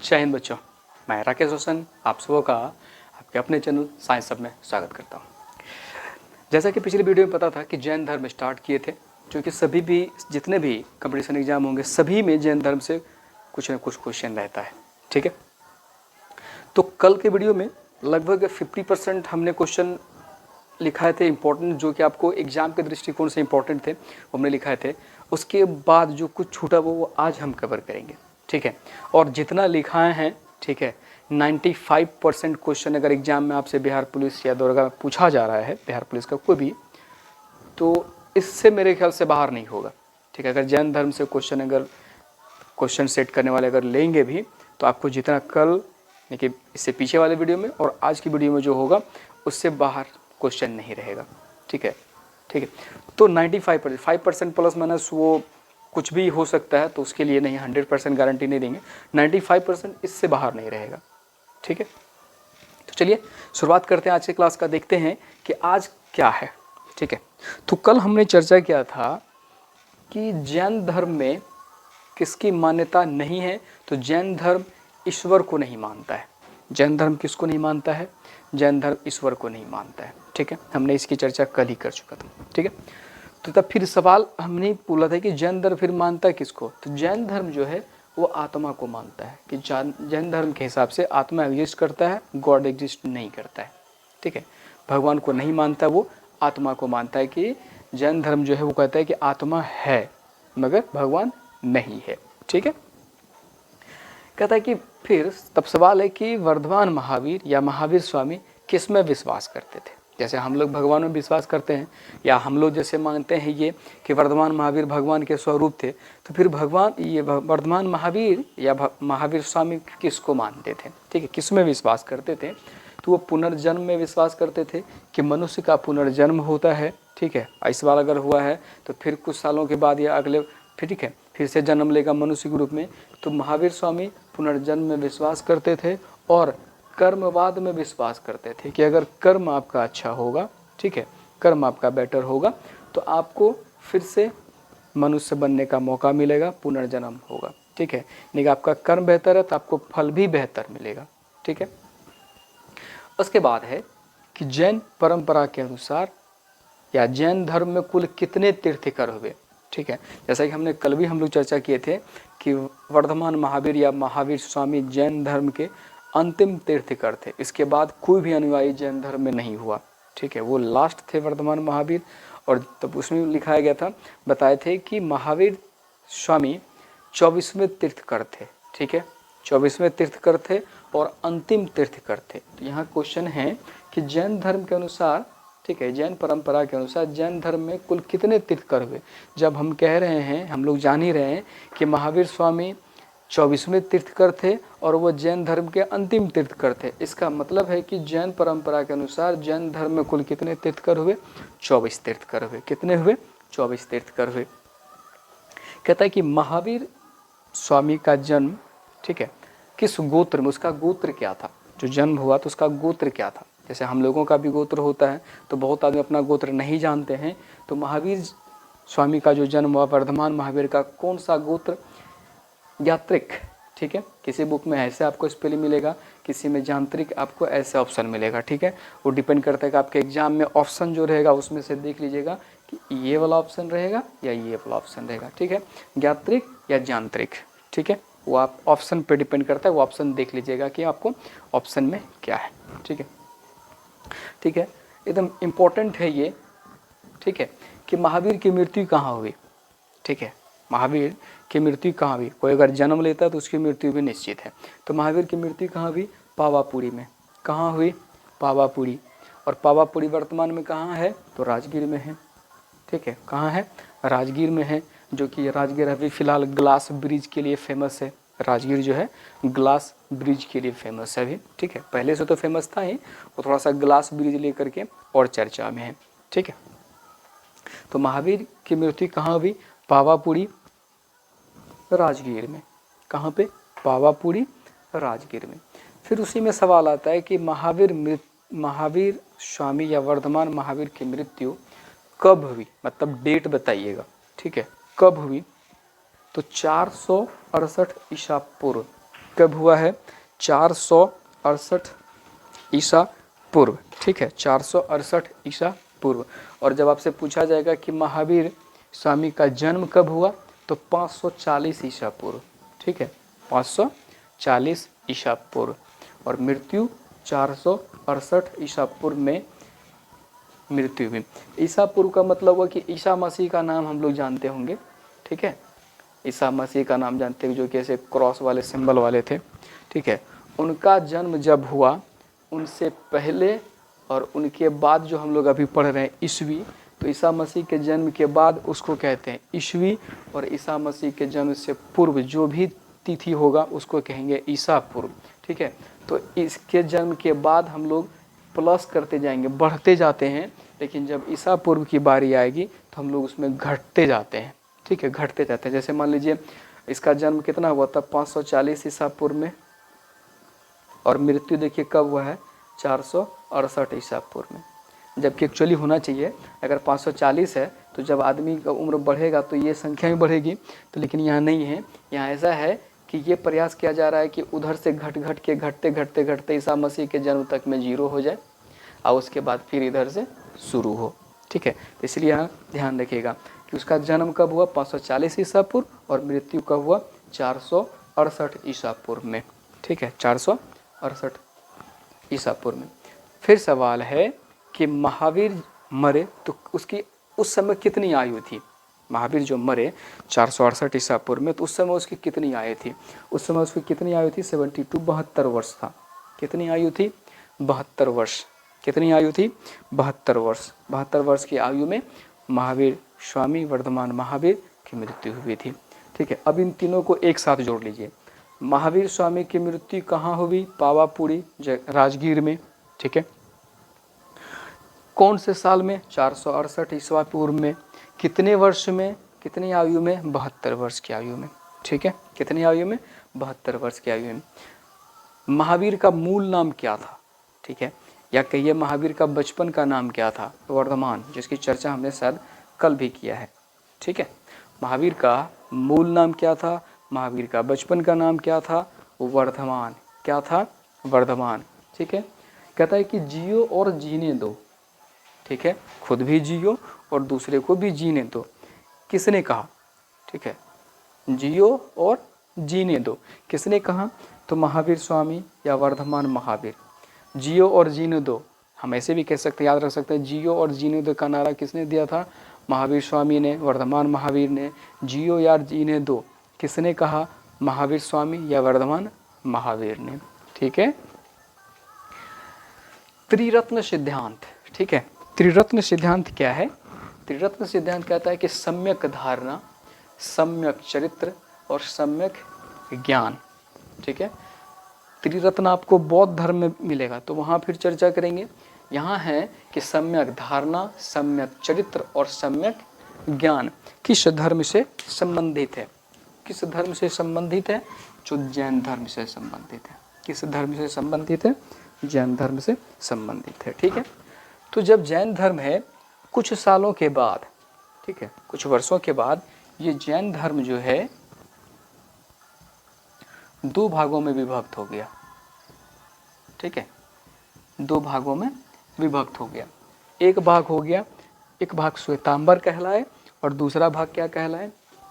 जय हिंद बच्चों, मैं राकेश रोशन आप सबों का आपके अपने चैनल साइंस सब में स्वागत करता हूँ। जैसा कि पिछली वीडियो में पता था कि जैन धर्म स्टार्ट किए थे, क्योंकि सभी भी जितने भी कंपटीशन एग्जाम होंगे सभी में जैन धर्म से कुछ न कुछ क्वेश्चन रहता है। ठीक है, तो कल के वीडियो में लगभग 50% हमने क्वेश्चन लिखाए थे इंपॉर्टेंट, जो कि आपको एग्जाम के दृष्टिकोण से इंपॉर्टेंट थे, वो हमने लिखाए थे। उसके बाद जो कुछ छूटा वो आज हम कवर करेंगे। ठीक है, और जितना लिखाए हैं, ठीक है, 95% क्वेश्चन अगर एग्जाम में आपसे बिहार पुलिस या दरोगा में पूछा जा रहा है, बिहार पुलिस का कोई भी, तो इससे मेरे ख्याल से बाहर नहीं होगा। ठीक है, अगर जैन धर्म से क्वेश्चन अगर क्वेश्चन सेट करने वाले अगर लेंगे भी, तो आपको जितना कल देखिए इससे पीछे वाले वीडियो में और आज की वीडियो में जो होगा उससे बाहर क्वेश्चन नहीं रहेगा। ठीक है, ठीक है, तो 95% 5% प्लस माइनस वो कुछ भी हो सकता है, तो उसके लिए नहीं 100% गारंटी नहीं देंगे। 95% इससे बाहर नहीं रहेगा। ठीक है, तो चलिए शुरुआत करते हैं आज के क्लास का, देखते हैं कि आज क्या है। ठीक है, तो कल हमने चर्चा किया था कि जैन धर्म में किसकी मान्यता नहीं है, तो जैन धर्म ईश्वर को नहीं मानता है। जैन धर्म किसको नहीं मानता है? जैन धर्म ईश्वर को नहीं मानता है। ठीक है, हमने इसकी चर्चा कल ही कर चुका था। ठीक है, तो तब फिर सवाल हमने बोला था कि जैन धर्म फिर मानता है किसको? तो जैन धर्म जो है वो आत्मा को मानता है कि जैन धर्म के हिसाब से आत्मा एग्जिस्ट करता है, गॉड एग्जिस्ट नहीं करता है। ठीक है, भगवान को नहीं मानता, वो आत्मा को मानता है कि जैन धर्म जो है वो कहता है कि आत्मा है मगर भगवान नहीं है। ठीक है, कहता है कि फिर तब सवाल है कि वर्धमान महावीर या महावीर स्वामी किस में विश्वास करते थे? जैसे हम लोग भगवान में विश्वास करते हैं, या हम लोग जैसे मानते हैं ये कि वर्धमान महावीर भगवान के स्वरूप थे, तो फिर भगवान ये वर्धमान महावीर या महावीर स्वामी किसको मानते थे? ठीक है, किस में विश्वास करते थे? तो वो पुनर्जन्म में विश्वास करते थे कि मनुष्य का पुनर्जन्म होता है। ठीक है, इस बार अगर हुआ है तो फिर कुछ सालों के बाद या अगले ठीक है फिर से जन्म लेगा मनुष्य के रूप में। तो महावीर स्वामी पुनर्जन्म में विश्वास करते थे और कर्मवाद में विश्वास करते थे कि अगर कर्म आपका अच्छा होगा, ठीक है, कर्म आपका बेटर होगा, तो आपको फिर से मनुष्य बनने का मौका मिलेगा, पुनर्जन्म होगा। ठीक है, यानी कि आपका कर्म बेहतर है तो आपको फल भी बेहतर मिलेगा। ठीक है, उसके बाद है कि जैन परंपरा के अनुसार या जैन धर्म में कुल कितने तीर्थंकर हुए? ठीक है, जैसा कि हमने कल भी हम लोग चर्चा किए थे कि वर्धमान महावीर या महावीर स्वामी जैन धर्म के अंतिम तीर्थंकर थे। इसके बाद कोई भी अनुयायी जैन धर्म में नहीं हुआ। ठीक है, वो लास्ट थे वर्धमान महावीर, और तब उसमें लिखाया गया था, बताए थे कि महावीर स्वामी 24वें तीर्थंकर थे। ठीक है, 24वें तीर्थंकर थे और अंतिम तीर्थंकर थे। तो यहाँ क्वेश्चन है कि जैन धर्म के अनुसार, ठीक है, जैन परंपरा के अनुसार जैन धर्म में कुल कितने तीर्थंकर हुए? जब हम कह रहे हैं, हम लोग जान ही रहे हैं कि महावीर स्वामी 24वें तीर्थंकर थे और वो जैन धर्म के अंतिम तीर्थंकर थे। इसका मतलब है कि जैन परंपरा के अनुसार जैन धर्म में कुल कितने तीर्थंकर हुए? 24 तीर्थंकर हुए। कितने हुए? 24 तीर्थंकर हुए। कहता है कि महावीर स्वामी का जन्म, ठीक है, किस गोत्र में, उसका गोत्र क्या था? जो जन्म हुआ तो उसका गोत्र क्या था? जैसे हम लोगों का भी गोत्र होता है, तो बहुत आदमी अपना गोत्र नहीं जानते हैं। तो महावीर स्वामी का जो जन्म हुआ, वर्धमान महावीर का कौन सा गोत्र? यात्रिक। ठीक है, किसी बुक में ऐसे आपको स्पेलिंग मिलेगा, किसी में यांत्रिक आपको ऐसे ऑप्शन मिलेगा। ठीक है, वो डिपेंड करता है कि आपके एग्जाम में ऑप्शन जो रहेगा उसमें से देख लीजिएगा कि ये वाला ऑप्शन रहेगा या ये वाला ऑप्शन रहेगा। ठीक है, यात्रिक या यांत्रिक। ठीक है, वो आप ऑप्शन पे डिपेंड करता है, वो ऑप्शन देख लीजिएगा कि आपको ऑप्शन में क्या है। ठीक है, ठीक है, एकदम इम्पोर्टेंट है ये। ठीक है, कि महावीर की मृत्यु कहाँ हुई? ठीक है, महावीर की मृत्यु कहाँ हुई? कोई अगर जन्म लेता है तो उसकी मृत्यु भी निश्चित है। तो महावीर की मृत्यु कहाँ हुई? पावापुरी में। कहाँ हुई? पावापुरी। और पावापुरी वर्तमान में कहाँ है? तो राजगीर में है। ठीक है, कहाँ है? राजगीर में है, जो कि राजगीर अभी फिलहाल ग्लास ब्रिज के लिए फेमस है। राजगीर जो है ग्लास ब्रिज के लिए फेमस है अभी। ठीक है, पहले से तो फेमस था ही, वो थोड़ा सा ग्लास ब्रिज लेकर के और चर्चा में है। ठीक है, तो महावीर की मृत्यु कहाँ हुई? पावापुरी राजगीर में। कहाँ पे? पावापुरी राजगीर में। फिर उसी में सवाल आता है कि महावीर स्वामी या वर्धमान महावीर की मृत्यु कब हुई? मतलब डेट बताइएगा। ठीक है, कब हुई? तो 468 ईसा पूर्व कब हुआ है? 468 ईसा पूर्व, ठीक है, 468 ईसा पूर्व। और जब आपसे पूछा जाएगा कि महावीर स्वामी का जन्म कब हुआ, तो 540 ईसा पूर्व, ठीक है, 540 ईसा पूर्व। और मृत्यु 468 ईसा पूर्व में मृत्यु हुई। ईसा पूर्व का मतलब हुआ कि ईसा मसीह का नाम हम लोग जानते होंगे, ठीक है, ईसा मसीह का नाम जानते हैं, जो कि ऐसे क्रॉस वाले सिंबल वाले थे, ठीक है। उनका जन्म जब हुआ, उनसे पहले और उनके बाद जो हम लोग अभी पढ़ रहे हैं ईस्वी, तो ईसा मसीह के जन्म के बाद उसको कहते हैं ईस्वी, और ईसा मसीह के जन्म से पूर्व जो भी तिथि होगा उसको कहेंगे ईसा पूर्व, ठीक है। तो इसके जन्म के बाद हम लोग प्लस करते जाएंगे, बढ़ते जाते हैं, लेकिन जब ईसा पूर्व की बारी आएगी तो हम लोग उसमें घटते जाते हैं, ठीक है, घटते जाते हैं। जैसे मान लीजिए इसका जन्म कितना हुआ था? 540 ईसा पूर्व में, और मृत्यु देखिए कब हुआ है? 468 ईसा पूर्व में। जबकि एक्चुअली होना चाहिए, अगर 540 है तो जब आदमी का उम्र बढ़ेगा तो ये संख्या भी बढ़ेगी, तो लेकिन यहाँ नहीं है। यहाँ ऐसा है कि ये प्रयास किया जा रहा है कि उधर से घटते ईसा मसीह के जन्म तक में 0 हो जाए, और उसके बाद फिर इधर से शुरू हो, ठीक है। तो इसलिए यहाँ ध्यान रखिएगा कि उसका जन्म कब हुआ? 540 ईसा पूर्व, और मृत्यु कब हुआ? 468 ईसा पूर्व में, ठीक है, 468 ईसा पूर्व में। फिर सवाल है कि महावीर मरे तो उसकी उस समय कितनी आयु थी? महावीर जो मरे 468 ईसा पूर्व में, तो उस समय उसकी कितनी आयु थी? उस समय उसकी कितनी आयु थी? 72, 72 वर्ष था। कितनी आयु थी? 72 वर्ष। कितनी आयु थी? 72 वर्ष। 72 वर्ष की आयु में महावीर स्वामी वर्धमान महावीर की मृत्यु हुई थी, ठीक है। अब इन तीनों को एक साथ जोड़ लीजिए। महावीर स्वामी की मृत्यु कहाँ हुई? पावापुरी राजगीर में, ठीक है। कौन से साल में? 468 ईसा पूर्व में। कितने वर्ष में? कितनी आयु में? 72 वर्ष की आयु में, ठीक है। कितनी आयु में? 72 वर्ष की आयु में। महावीर का मूल नाम क्या था? ठीक है, या कहिए महावीर का बचपन का नाम क्या था? वर्धमान, जिसकी चर्चा हमने शायद कल भी किया है, ठीक है। महावीर का मूल नाम क्या था? महावीर का बचपन का नाम क्या था? वर्धमान। क्या था? वर्धमान, ठीक है। कहता है कि जियो और जीने दो, ठीक है, खुद भी जियो और दूसरे को भी जीने दो। किसने कहा? ठीक है, जियो और जीने दो, किसने कहा? तो महावीर स्वामी या वर्धमान महावीर। जियो और जीने दो, हम ऐसे भी कह सकते हैं, याद रख सकते हैं, जियो और जीने दो का नारा किसने दिया था? महावीर स्वामी ने, वर्धमान महावीर ने। जियो या जीने दो किसने कहा? महावीर स्वामी या वर्धमान महावीर ने, ठीक है। त्रिरत्न सिद्धांत, ठीक है। त्रिरत्न सिद्धांत क्या है? त्रिरत्न सिद्धांत कहता है कि सम्यक धारणा, सम्यक चरित्र और सम्यक ज्ञान, ठीक है। त्रिरत्न आपको बौद्ध धर्म में मिलेगा, तो वहाँ फिर चर्चा करेंगे। यहाँ है कि सम्यक धारणा, सम्यक चरित्र और सम्यक ज्ञान किस धर्म से संबंधित है? किस धर्म से संबंधित है? जो जैन धर्म से संबंधित है। किस धर्म से संबंधित है? जैन धर्म से संबंधित है, ठीक है। तो जब जैन धर्म है, कुछ सालों के बाद, ठीक है, कुछ वर्षों के बाद ये जैन धर्म जो है 2 भागों में विभक्त हो गया, ठीक है, 2 भागों में विभक्त हो गया। एक भाग हो गया, एक भाग श्वेतांबर कहलाए और दूसरा भाग क्या कहलाए?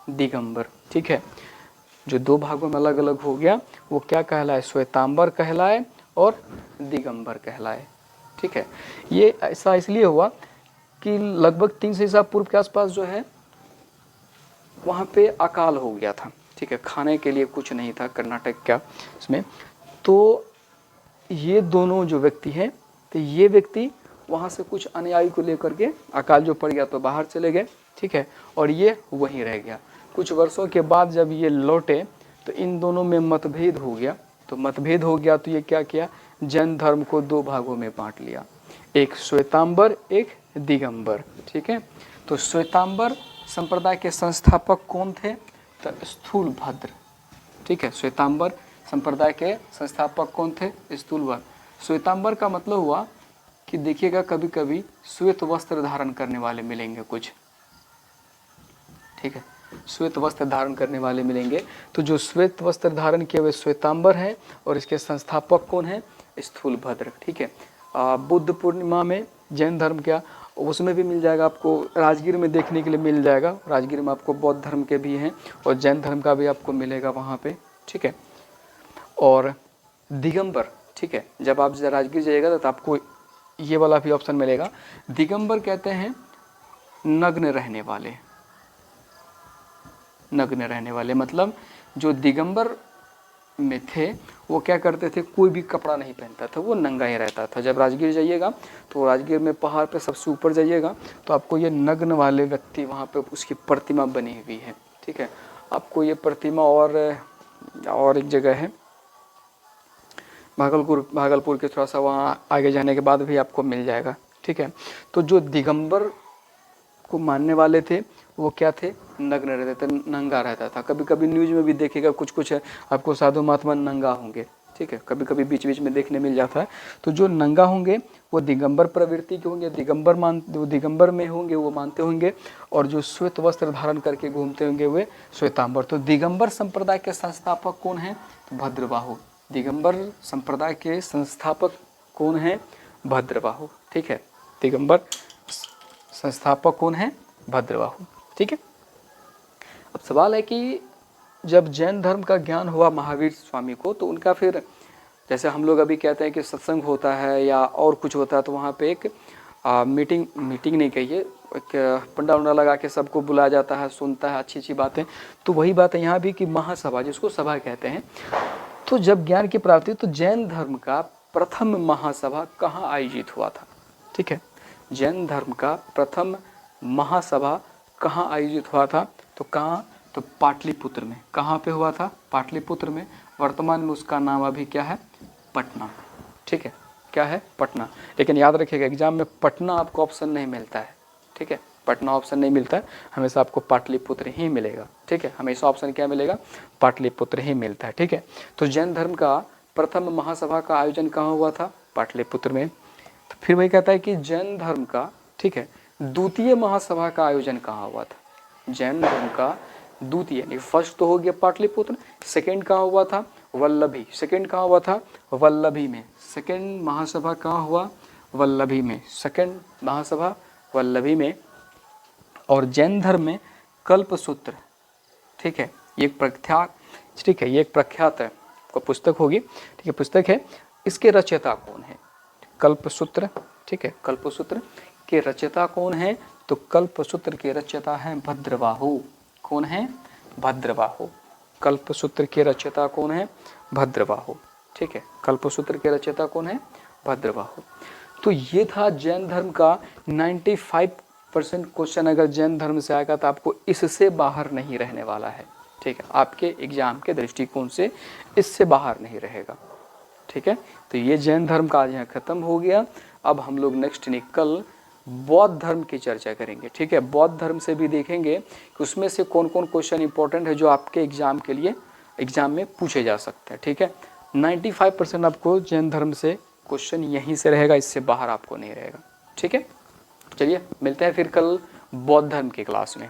दिगंबर, ठीक है। जो 2 भागों में अलग अलग हो गया वो क्या कहलाए? श्वेतांबर कहलाए और दिगंबर कहलाए, ठीक है। ये ऐसा इसलिए हुआ कि लगभग 300 ईसा पूर्व के आसपास जो है वहाँ पे अकाल हो गया था, ठीक है, खाने के लिए कुछ नहीं था कर्नाटक का इसमें। तो ये दोनों जो व्यक्ति हैं, तो ये व्यक्ति वहाँ से कुछ अनुयायी को लेकर के, अकाल जो पड़ गया तो बाहर चले गए, ठीक है, और ये वहीं रह गया। कुछ वर्षों के बाद जब ये लौटे तो इन दोनों में मतभेद हो गया। तो मतभेद हो गया तो ये क्या किया? जैन धर्म को 2 भागों में बांट लिया, एक श्वेतांबर, एक दिगंबर, ठीक है। तो श्वेतांबर संप्रदाय के संस्थापक कौन थे? तो स्थूलभद्र, ठीक है। श्वेतांबर संप्रदाय के संस्थापक कौन थे? स्थूलभद्र। श्वेतांबर का मतलब हुआ कि देखिएगा कभी कभी श्वेत वस्त्र धारण करने वाले मिलेंगे कुछ, ठीक है। श्वेत वस्त्र धारण करने वाले मिलेंगे। तो जो श्वेत वस्त्र धारण किए हुए श्वेतांबर हैं और इसके संस्थापक कौन है? स्थूलभद्र। ठीक है, बुद्ध पूर्णिमा में जैन धर्म क्या, उसमें भी मिल जाएगा आपको, राजगीर में देखने के लिए मिल जाएगा। राजगीर में आपको बौद्ध धर्म के भी हैं और जैन धर्म का भी आपको मिलेगा वहाँ पे। ठीक है, और दिगंबर, ठीक है, जब आप राजगीर जाइएगा तो आपको ये वाला भी ऑप्शन मिलेगा। दिगंबर कहते हैं नग्न रहने वाले। नग्न रहने वाले मतलब जो दिगंबर में थे वो क्या करते थे, कोई भी कपड़ा नहीं पहनता था, वो नंगा ही रहता था। जब राजगीर जाइएगा तो राजगीर में पहाड़ पे सबसे ऊपर जाइएगा तो आपको ये नग्न वाले व्यक्ति वहाँ पे उसकी प्रतिमा बनी हुई है। ठीक है, आपको ये प्रतिमा और एक जगह है भागलपुर के थोड़ा सा वहाँ आगे जाने के बाद भी आपको मिल जाएगा। ठीक है, तो जो दिगंबर को मानने वाले थे वो क्या थे, नग्न रहते थे, नंगा रहता था। कभी कभी न्यूज में भी देखिएगा कुछ आपको साधु महात्मा नंगा होंगे। ठीक है, कभी कभी बीच बीच में देखने मिल जाता है। तो जो नंगा होंगे वो दिगंबर प्रवृत्ति के होंगे, दिगंबर में होंगे, वो मानते होंगे। और जो श्वेत वस्त्र धारण करके घूमते होंगे वे श्वेतांबर। तो दिगंबर संप्रदाय के संस्थापक कौन है? तो भद्रबाहु। दिगंबर संप्रदाय के संस्थापक कौन है? भद्रबाहु। ठीक है, दिगंबर संस्थापक कौन है? भद्रबाहु। ठीक है, अब सवाल है कि जब जैन धर्म का ज्ञान हुआ महावीर स्वामी को तो उनका फिर, जैसे हम लोग अभी कहते हैं कि सत्संग होता है या और कुछ होता है, तो वहाँ पे एक मीटिंग नहीं कहिए, एक पंडा उंडा लगा के सबको बुलाया जाता है, सुनता है अच्छी अच्छी बातें। तो वही बात है यहाँ भी कि महासभा, जिसको सभा कहते हैं। तो जब ज्ञान की प्राप्ति, तो जैन धर्म का प्रथम महासभा कहाँ आयोजित हुआ था? ठीक है, जैन धर्म का प्रथम महासभा कहाँ आयोजित हुआ था? तो कहाँ? तो पाटलिपुत्र में। कहाँ पे हुआ था? पाटलिपुत्र में। वर्तमान में उसका नाम अभी क्या है? पटना। ठीक है, क्या है? पटना। लेकिन याद रखिएगा एग्जाम में पटना आपको ऑप्शन नहीं मिलता है। ठीक है, पटना ऑप्शन नहीं मिलता है, हमेशा आपको पाटलिपुत्र ही मिलेगा। ठीक है, हमेशा ऑप्शन क्या मिलेगा? पाटलिपुत्र ही मिलता है। ठीक है, तो जैन धर्म का प्रथम महासभा का आयोजन कहाँ हुआ था? पाटलिपुत्र में। तो फिर वही कहता है कि जैन धर्म का, ठीक है, द्वितीय महासभा का आयोजन कहाँ हुआ था? जैन धर्म का द्वितीय, फर्स्ट तो हो गया पाटलिपुत्र, सेकंड कहाँ हुआ था? वल्लभी। सेकंड कहाँ हुआ था? वल्लभी में। सेकंड महासभा कहाँ हुआ? वल्लभी में। सेकंड महासभा वल्लभी में। और जैन धर्म में कल्पसूत्र, ठीक है, ये एक प्रख्यात, ठीक है, ये एक प्रख्यात है को पुस्तक होगी। ठीक है, पुस्तक है। इसके रचयिता कौन है? कल्पसूत्र। ठीक है, कल्पसूत्र के रचयिता कौन है? तो कल्पसूत्र के रचयिता हैं भद्रबाहु। कौन है? भद्रबाहु। कल्पसूत्र के रचयिता कौन है? भद्रबाहु। ठीक है, कल्पसूत्र के रचयिता कौन है? भद्रबाहु। तो ये था जैन धर्म का 95% क्वेश्चन अगर जैन धर्म से आएगा तो आपको इससे बाहर नहीं रहने वाला है। ठीक है, आपके एग्जाम के दृष्टिकोण से इससे बाहर नहीं रहेगा। ठीक है, तो ये जैन धर्म का आज यहाँ खत्म हो गया। अब हम लोग नेक्स्ट कल बौद्ध धर्म की चर्चा करेंगे। ठीक है, बौद्ध धर्म से भी देखेंगे कि उसमें से कौन कौन क्वेश्चन इंपॉर्टेंट है जो आपके एग्जाम के लिए एग्जाम में पूछे जा सकते हैं। ठीक है, 95% आपको जैन धर्म से क्वेश्चन यहीं से रहेगा, इससे बाहर आपको नहीं रहेगा। ठीक है, चलिए मिलते हैं फिर कल बौद्ध धर्म की क्लास में।